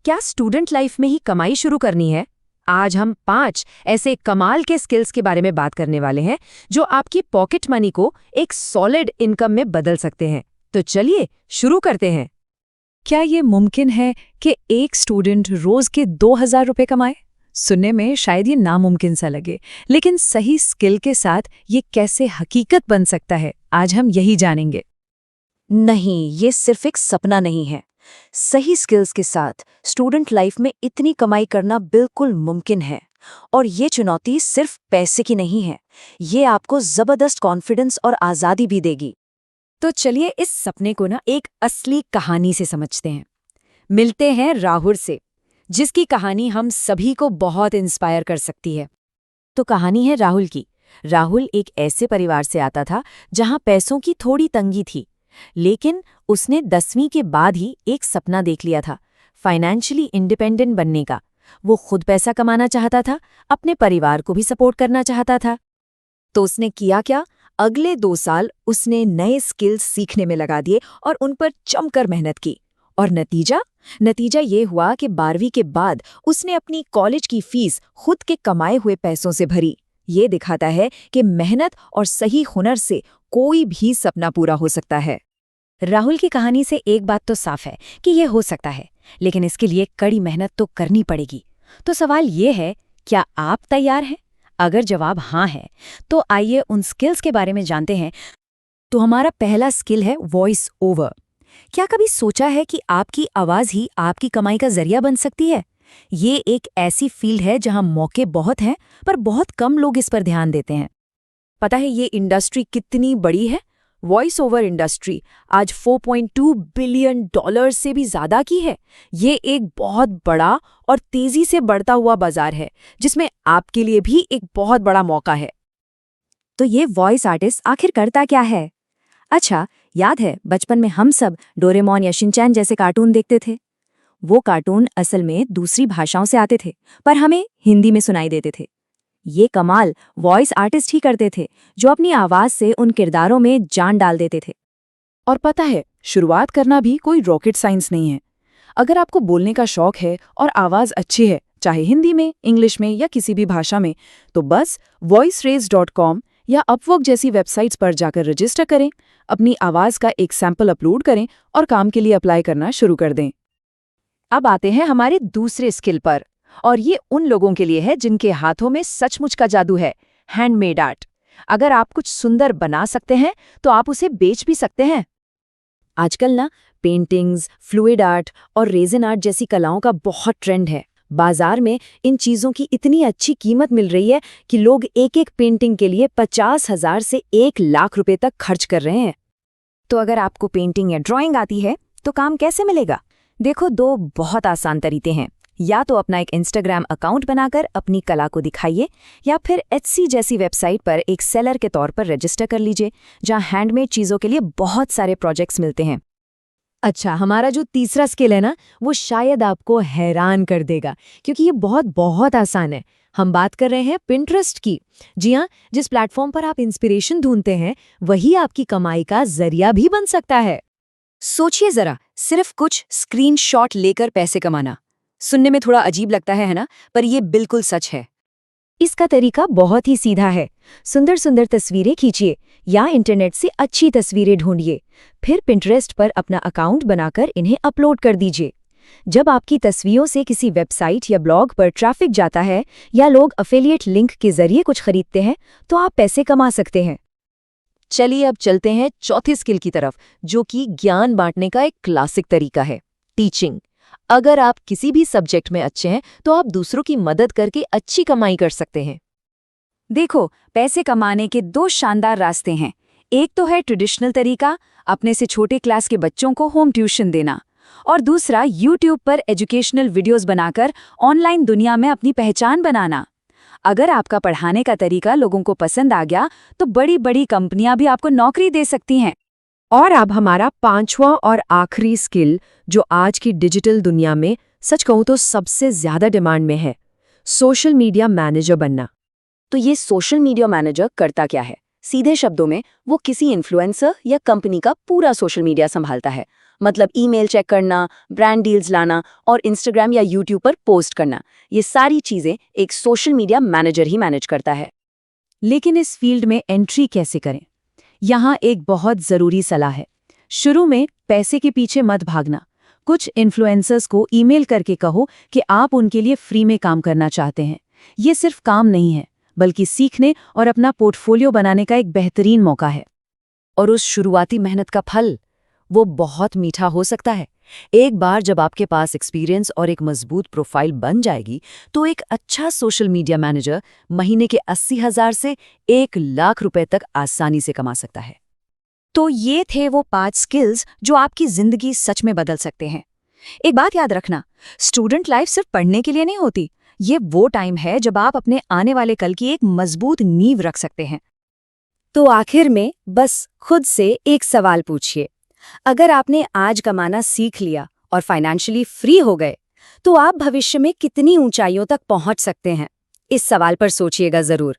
क्या student life में ही कमाई शुरू करनी है? आज हम 5 ऐसे कमाल के स्किल्स के बारे में बात करने वाले हैं जो आपकी पॉकेट मनी को एक सॉलिड इनकम में बदल सकते हैं। तो चलिए शुरू करते हैं। क्या ये मुमकिन है कि एक स्टूडेंट रोज के 2000 रुपए कमाए? सुनने में शायद ये नामुमकिन सा लगे, लेकिन सही स्किल के साथ ये कैसे हकीकत बन सकता है, आज हम यही जानेंगे। नहीं, ये सिर्फ एक सपना नहीं है। सही स्किल्स के साथ स्टूडेंट लाइफ में इतनी कमाई करना बिल्कुल मुमकिन है। और ये चुनौती सिर्फ पैसे की नहीं है, ये आपको जबरदस्त कॉन्फिडेंस और आज़ादी भी देगी। तो चलिए इस सपने को एक असली कहानी से समझते हैं। मिलते हैं राहुल से, जिसकी कहानी हम सभी को बहुत इंस्पायर कर सकती है। तो कहानी है राहुल की। राहुल एक ऐसे परिवार से आता था जहां पैसों की थोड़ी तंगी थी, लेकिन उसने 10वीं के बाद ही एक सपना देख लिया था, फाइनेंशियली इंडिपेंडेंट बनने का। वो खुद पैसा कमाना चाहता था, अपने परिवार को भी सपोर्ट करना चाहता था। तो उसने किया क्या? अगले 2 साल उसने नए स्किल्स सीखने में लगा दिए और उन पर जमकर मेहनत की। और नतीजा ये हुआ कि 12वीं के बाद उसने अपनी कॉलेज की फीस खुद के कमाए हुए पैसों से भरी। ये दिखाता है कि मेहनत और सही हुनर से कोई भी सपना पूरा हो सकता है। राहुल की कहानी से एक बात तो साफ है कि ये हो सकता है, लेकिन इसके लिए कड़ी मेहनत तो करनी पड़ेगी। तो सवाल ये है, क्या आप तैयार हैं? अगर जवाब हाँ है, तो आइए उन स्किल्स के बारे में जानते हैं। तो हमारा पहला स्किल है वॉइस ओवर। क्या कभी सोचा है कि आपकी आवाज़ ही आपकी कमाई का जरिया बन सकती है? ये एक ऐसी फील्ड है जहां मौके बहुत हैं, पर बहुत कम लोग इस पर ध्यान देते हैं। पता है ये इंडस्ट्री कितनी बड़ी है? वॉइस ओवर इंडस्ट्री आज $4.2 बिलियन से भी ज्यादा की है। ये एक बहुत बड़ा और तेजी से बढ़ता हुआ बाजार है, जिसमें आपके लिए भी एक बहुत बड़ा मौका है। तो ये वॉइस आर्टिस्ट आखिर करता क्या है? अच्छा, याद है बचपन में हम सब डोरेमोन या शिनचैन जैसे कार्टून देखते थे। वो कार्टून असल में दूसरी भाषाओं से आते थे, पर हमें हिंदी में सुनाई देते थे। ये कमाल वॉइस आर्टिस्ट ही करते थे, जो अपनी आवाज से उन किरदारों में जान डाल देते थे। और पता है, शुरुआत करना भी कोई रॉकेट साइंस नहीं है। अगर आपको बोलने का शौक है और आवाज अच्छी है, चाहे हिंदी में, इंग्लिश में या किसी भी भाषा में, तो बस voiceraise.com या अपवर्क जैसी वेबसाइट्स पर जाकर रजिस्टर करें, अपनी आवाज का एक सैंपल अपलोड करें और काम के लिए अप्लाई करना शुरू कर दें। अब आते हैं हमारे दूसरे स्किल पर, और ये उन लोगों के लिए है जिनके हाथों में सचमुच का जादू है, हैंडमेड आर्ट। अगर आप कुछ सुंदर बना सकते हैं तो आप उसे बेच भी सकते हैं। आजकल पेंटिंग्स, फ्लूइड आर्ट और रेजिन आर्ट जैसी कलाओं का बहुत ट्रेंड है। बाजार में इन चीज़ों की इतनी अच्छी कीमत मिल रही है कि लोग एक एक पेंटिंग के लिए 50,000 से 1 लाख रुपए तक खर्च कर रहे हैं। तो अगर आपको पेंटिंग या ड्राइंग आती है तो काम कैसे मिलेगा? देखो, 2 बहुत आसान तरीके हैं। या तो अपना एक इंस्टाग्राम अकाउंट बनाकर अपनी कला को दिखाइए, या फिर Etsy जैसी वेबसाइट पर एक सेलर के तौर पर रजिस्टर कर लीजिए, जहां हैंडमेड चीज़ों के लिए बहुत सारे प्रोजेक्ट्स मिलते हैं। अच्छा, हमारा जो तीसरा स्किल है वो शायद आपको हैरान कर देगा, क्योंकि ये बहुत आसान है। हम बात कर रहे हैं पिंटरेस्ट की। जी हाँ, जिस प्लेटफॉर्म पर आप इंस्पिरेशन ढूंढते हैं, वही आपकी कमाई का जरिया भी बन सकता है। सोचिए जरा, सिर्फ कुछ स्क्रीनशॉट लेकर पैसे कमाना। सुनने में थोड़ा अजीब लगता है ना? पर ये बिल्कुल सच है। इसका तरीका बहुत ही सीधा है। सुंदर सुंदर तस्वीरें खींचिए या इंटरनेट से अच्छी तस्वीरें ढूंढिए, फिर पिंटरेस्ट पर अपना अकाउंट बनाकर इन्हें अपलोड कर दीजिए। जब आपकी तस्वीरों से किसी वेबसाइट या ब्लॉग पर ट्रैफिक जाता है या लोग अफिलिएट लिंक के जरिए कुछ खरीदते हैं, तो आप पैसे कमा सकते हैं। चलिए अब चलते हैं चौथे स्किल की तरफ, जो कि ज्ञान बांटने का एक क्लासिक तरीका है, टीचिंग। अगर आप किसी भी सब्जेक्ट में अच्छे हैं तो आप दूसरों की मदद करके अच्छी कमाई कर सकते हैं। देखो, पैसे कमाने के 2 शानदार रास्ते हैं। एक तो है ट्रेडिशनल तरीका, अपने से छोटे क्लास के बच्चों को होम ट्यूशन देना, और दूसरा YouTube पर एजुकेशनल वीडियोस बनाकर ऑनलाइन दुनिया में अपनी पहचान बनाना। अगर आपका पढ़ाने का तरीका लोगों को पसंद आ गया, तो बड़ी बड़ी कंपनियां भी आपको नौकरी दे सकती हैं। और अब हमारा 5वां और आखिरी स्किल, जो आज की डिजिटल दुनिया में सच कहूं तो सबसे ज्यादा डिमांड में है, सोशल मीडिया मैनेजर बनना। तो ये सोशल मीडिया मैनेजर करता क्या है? सीधे शब्दों में वो किसी इन्फ्लुएंसर या कंपनी का पूरा सोशल मीडिया संभालता है। मतलब ईमेल चेक करना, ब्रांड डील्स लाना और इंस्टाग्राम या यूट्यूब पर पोस्ट करना, ये सारी चीजें एक सोशल मीडिया मैनेजर ही मैनेज करता है। लेकिन इस फील्ड में एंट्री कैसे करें? यहाँ एक बहुत ज़रूरी सलाह है। शुरू में पैसे के पीछे मत भागना। कुछ इन्फ्लुएंसर्स को ईमेल करके कहो कि आप उनके लिए फ्री में काम करना चाहते हैं। ये सिर्फ काम नहीं है, बल्कि सीखने और अपना पोर्टफोलियो बनाने का एक बेहतरीन मौका है। और उस शुरुआती मेहनत का फल, वो बहुत मीठा हो सकता है। एक बार जब आपके पास एक्सपीरियंस और एक मजबूत प्रोफाइल बन जाएगी, तो एक अच्छा सोशल मीडिया मैनेजर महीने के 80,000 से 1,00,000 रुपए तक आसानी से कमा सकता है। तो ये थे वो 5 स्किल्स जो आपकी जिंदगी सच में बदल सकते हैं। एक बात याद रखना, स्टूडेंट लाइफ सिर्फ पढ़ने के लिए नहीं होती। ये वो टाइम है जब आप अपने आने वाले कल की एक मजबूत नींव रख सकते हैं। तो आखिर में बस खुद से एक सवाल पूछिए। अगर आपने आज कमाना सीख लिया और फाइनेंशियली फ्री हो गए, तो आप भविष्य में कितनी ऊंचाइयों तक पहुंच सकते हैं? इस सवाल पर सोचिएगा जरूर।